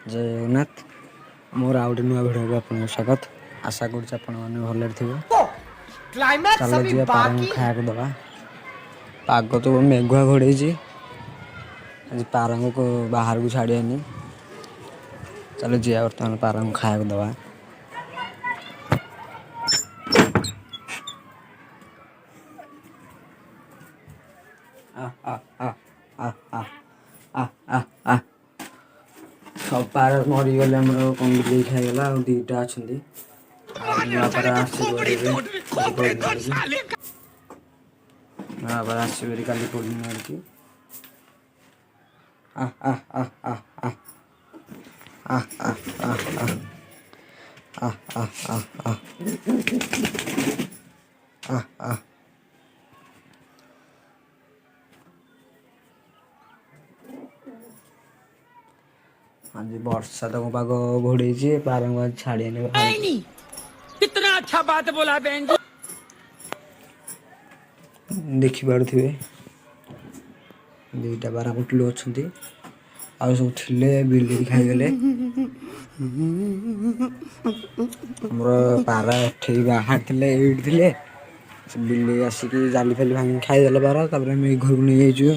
जय जगन्नाथ मोर आउ गोटे नुआ भिडियो आपको स्वागत। आशा कर भले थे। चल जी पार को खाया दबा। पाग तो मेघुआ घोड़े आज पारंग को बाहर को छाड़ियानी। चलो जी बर्तमान पारंग को खाया दबा। सब पार मरीगले कंगी खाईगला दीटा अच्छा नुआ पार आसबरी काली पूर्णिमा की हाँ जी वर्षा तो पाग घोड़े पारंग छाड़ी कितना अच्छा बात बोला बहन जी। देखिपे दीटा बारा कुटलू अच्छा सब थे बिल्ली खाईगले पारा एठे बाहर थे बिल्ली आसिक जाली फाली भांगी खाईदे पारा घर को नहीं